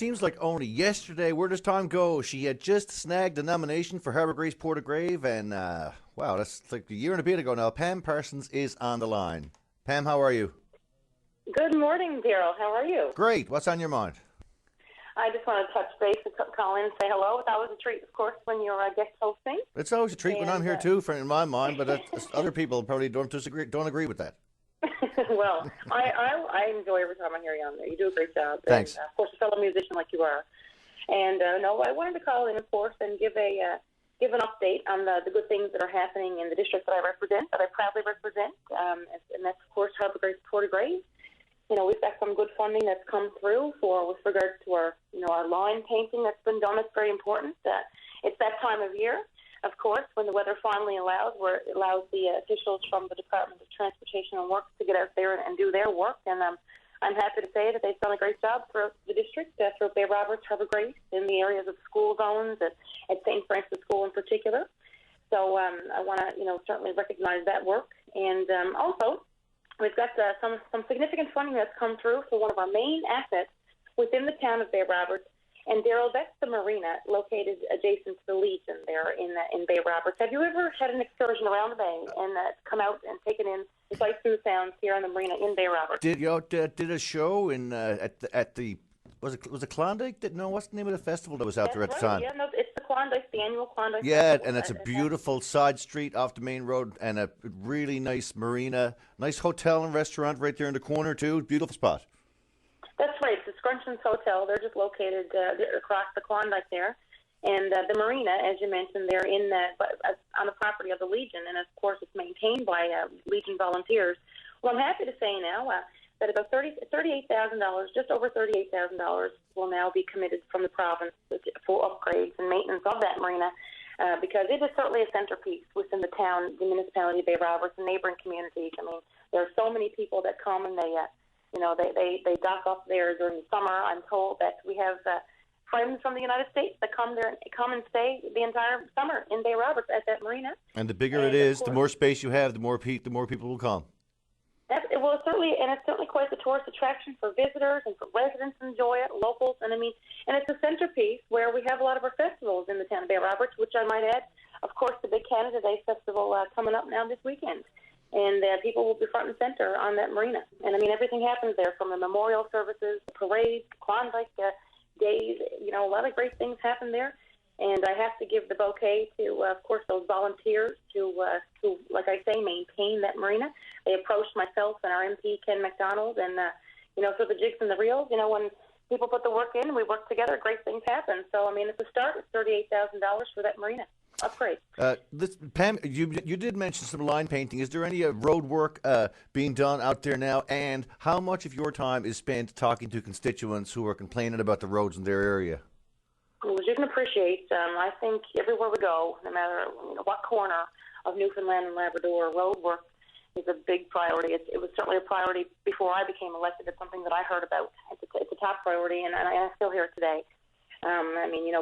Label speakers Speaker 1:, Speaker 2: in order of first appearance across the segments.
Speaker 1: Seems like only yesterday, where does time go? She had just snagged the nomination for Harbour Grace Portagrave, and wow, that's like a year and a bit ago now. Pam Parsons is on the line. Pam, how are you?
Speaker 2: Good morning, Daryl. How are you?
Speaker 1: Great. What's on your mind?
Speaker 2: I just want to touch base and call in and say hello. It's always a treat, of course, when you're guest hosting.
Speaker 1: It's always a treat when I'm here too, in my mind, but other people probably don't agree with that.
Speaker 2: Well, I enjoy every time I hear you on there. You do a great job.
Speaker 1: Thanks.
Speaker 2: And, of course, a fellow musician like you are. And no, I wanted to call in, of course, and give an update on the good things that are happening in the district that I represent, that I proudly represent, and that's, of course, Harbour Grace Portagrave. You know, we've got some good funding that's come through with regards to our line painting that's been done. It's very important. It's that time of year, of course, when the weather finally allows, where it allows the officials from the Department of Transportation and Works to get out there and do their work. And I'm happy to say that they've done a great job throughout the district, throughout Bay Roberts, Harbour Grace, in the areas of school zones, at St. Francis School in particular. So I want to, certainly recognize that work. And also, we've got some significant funding that's come through for one of our main assets within the town of Bay Roberts. And, Daryl, that's the Marina located adjacent to the Legion there in Bay Roberts. Have you ever had an excursion around the bay and come out and taken in the sights and sounds here on the Marina in Bay Roberts?
Speaker 1: Did a show in at the was it Klondike? No, what's the name of the festival that was out there at the time?
Speaker 2: Yeah, no, it's the Klondike, the annual Klondike.
Speaker 1: Yeah,
Speaker 2: Festival.
Speaker 1: and it's a beautiful side street off the main road and a really nice marina, nice hotel and restaurant right there in the corner too. Beautiful spot.
Speaker 2: That's right. It's the Scrunchions Hotel. They're just located across the Klondike there. And the Marina, as you mentioned, they're on the property of the Legion. And, of course, it's maintained by Legion volunteers. Well, I'm happy to say now that about $38,000, just over $38,000, will now be committed from the province for upgrades and maintenance of that Marina, because it is certainly a centerpiece within the town, the municipality of Bay Roberts, and neighboring communities. I mean, there are so many people that come and they dock up there during the summer. I'm told that we have friends from the United States that come and stay the entire summer in Bay Roberts at that marina.
Speaker 1: And the bigger it is, the more space you have, the more people will come.
Speaker 2: It's certainly quite the tourist attraction for visitors and for residents enjoy it, locals, and it's a centerpiece where we have a lot of our festivals in the town of Bay Roberts, which I might add, of course, the big Canada Day Festival coming up now this weekend. And people will be front and center on that marina. And, everything happens there, from the memorial services, the parades, Klondike days. A lot of great things happen there. And I have to give the bouquet to, of course, those volunteers who, like I say, maintain that marina. They approached myself and our MP, Ken McDonald, and, for the jigs and the reels, when people put the work in, we work together, great things happen. So, it's a start. It's $38,000 for that marina. Upgrade.
Speaker 1: Pam, you did mention some line painting. Is there any road work being done out there now? And how much of your time is spent talking to constituents who are complaining about the roads in their area?
Speaker 2: Well, as you can appreciate, I think everywhere we go, no matter what corner of Newfoundland and Labrador, road work is a big priority. It was certainly a priority before I became elected. It's something that I heard about. It's a top priority, and I still hear it today.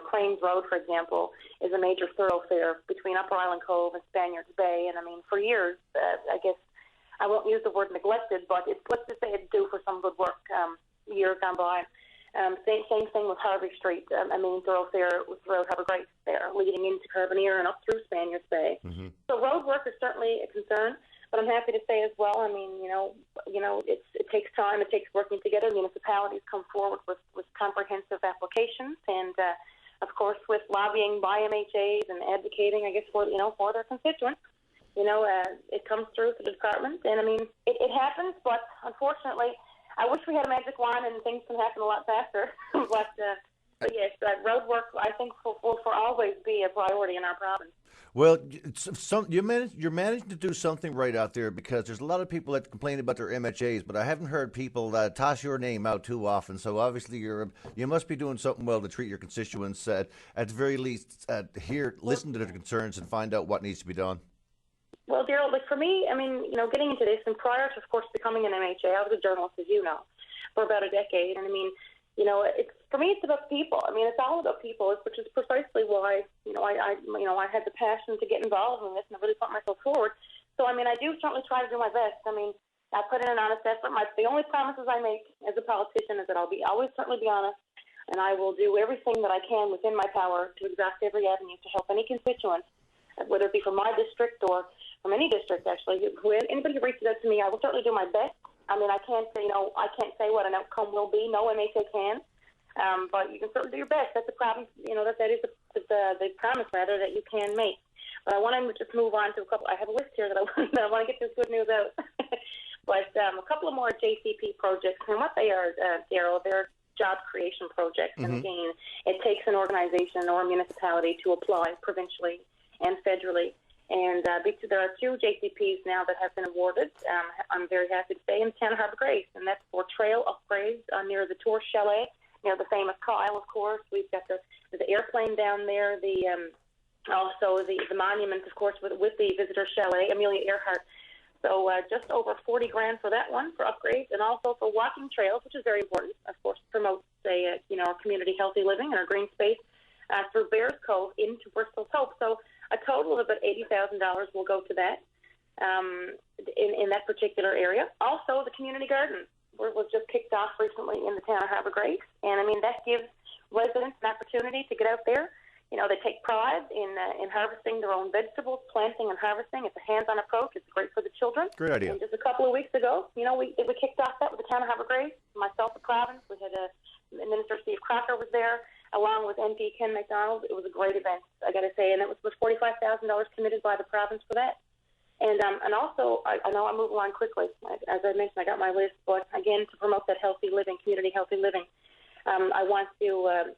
Speaker 2: Cranes Road, for example, is a major thoroughfare between Upper Island Cove and Spaniards Bay. And, for years, I guess I won't use the word neglected, but let's just say it's due for some good work years gone by. Same thing with Harvey Street, a main thoroughfare throughout Harbour Grace there, leading into Carbonear and up through Spaniards Bay. Mm-hmm. So road work is certainly a concern, but I'm happy to say as well, it takes time, it takes working together. Municipalities come forward with comprehensive applications and, of course, with lobbying by MHAs and advocating, I guess, for their constituents. It comes through the department, and, it happens, but unfortunately, I wish we had a magic wand and things can happen a lot faster. but yes, road work, I think, will for always be a priority in our province.
Speaker 1: Well, you're managing to do something right out there, because there's a lot of people that complain about their MHAs, but I haven't heard people toss your name out too often. So obviously you must be doing something well to treat your constituents. At the very least, listen to their concerns and find out what needs to be done.
Speaker 2: Well, Daryl, for me, getting into this, and prior to, of course, becoming an MHA, I was a journalist, as you know, for about a decade. And for me, it's about people. It's all about people, which is precisely why, I had the passion to get involved in this and really put myself forward. So, I do certainly try to do my best. I put in an honest effort. The only promises I make as a politician is that I'll always certainly be honest. and I will do everything that I can within my power to exhaust every avenue to help any constituent, whether it be from my district or from any district, actually. Anybody who reaches out to me, I will certainly do my best. I mean, I can't say what an outcome will be. No MHA can. But you can certainly do your best. That's the problem. That is the promise, rather, that you can make. But I want to just move on to a couple. I have a list here that I want to get this good news out. But a couple of more JCP projects, and what they are, Daryl, they're job creation projects. Mm-hmm. And again, it takes an organization or a municipality to apply provincially and federally. And there are 2 JCPs now that have been awarded. I'm very happy to say in town of Harbour Grace, and that's for trail upgrades near the Tour Chalet, near the famous Kyle, of course. We've got the airplane down there, also the monument, of course, with the visitor chalet, Amelia Earhart. So just over $40,000 for that one, for upgrades, and also for walking trails, which is very important, of course, promotes our community healthy living and our green space through Bears Cove into Bristol's Hope. So a total of about $80,000 will go to that in that particular area. Also, the community garden was just kicked off recently in the town of Harbour Grace, and I mean that gives residents an opportunity to get out there. They take pride in harvesting their own vegetables, planting and harvesting. It's a hands-on approach. It's great for the children.
Speaker 1: Great idea.
Speaker 2: And just a couple of weeks ago, we kicked off that with the town of Harbour Grace, myself, the province. We had Minister Steve Crocker was there, along with MP Ken MacDonald. It was a great event, I got to say, and it was $45,000 committed by the province for that. And also, I know I move along quickly. As I mentioned, I got my list, but again, to promote that healthy living, community healthy living, I want to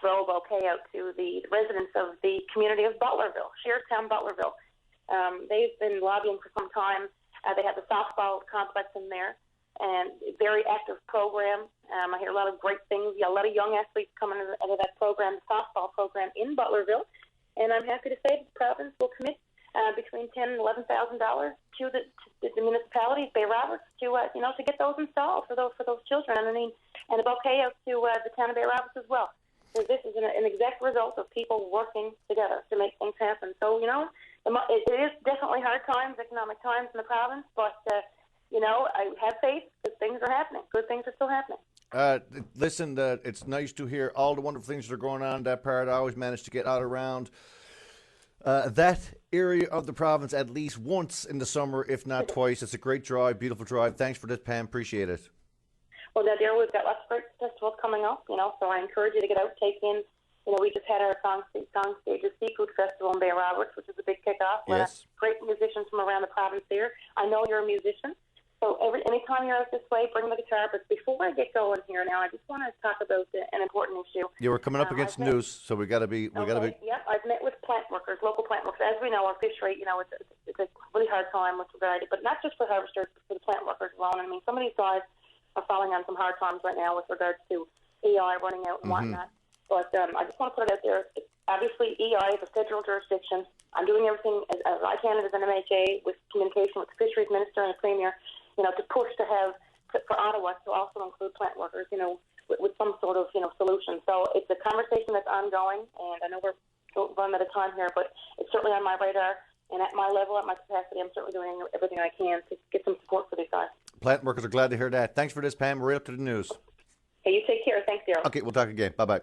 Speaker 2: throw a bouquet out to the residents of the community of Butlerville, Sheartown, Butlerville. They've been lobbying for some time. They have the softball complex in there, and very active program. I hear a lot of great things. A lot of young athletes coming out of that program, the softball program in Butlerville. And I'm happy to say the province will commit between $10,000 and $11,000 to the municipality, Bay Roberts, to get those installed for those children. And a bouquet out to the town of Bay Roberts as well. So this is an exact result of people working together to make things happen. So it is definitely hard times, economic times in the province, but I have faith that things are happening. Good things are still happening.
Speaker 1: Listen, it's nice to hear all the wonderful things that are going on in that part. I always manage to get out around that area of the province at least once in the summer, if not twice. It's a great drive, beautiful drive. Thanks for this, Pam. Appreciate it.
Speaker 2: Well, now, dear, we've got lots of great festivals coming up, so I encourage you to get out, take in. We just had our Song Stages Seafood Festival in Bay Roberts, which is a big kickoff.
Speaker 1: Yes.
Speaker 2: Great musicians from around the province there. I know you're a musician. So anytime you're out this way, bring the guitar. But before I get going here now, I just want to talk about an important issue.
Speaker 1: Yeah, we're coming up against news, so we got to be.
Speaker 2: Yeah, I've met with plant workers, local plant workers. As we know, our fishery, it's a really hard time with regard to, but not just for harvesters, but for the plant workers alone. I mean, some of these guys are falling on some hard times right now with regards to EI running out and whatnot. But I just want to put it out there. Obviously, EI is a federal jurisdiction. I'm doing everything as I can as an MHA with communication with the fisheries minister and the premier, to push for Ottawa to also include plant workers, with some sort of, solution. So it's a conversation that's ongoing, and I know we're running out of time here, but it's certainly on my radar. And at my level, at my capacity, I'm certainly doing everything I can to get some support for these guys.
Speaker 1: Plant workers are glad to hear that. Thanks for this, Pam. We're right up to the news.
Speaker 2: Hey, you take care. Thanks, Daryl.
Speaker 1: Okay, we'll talk again. Bye-bye.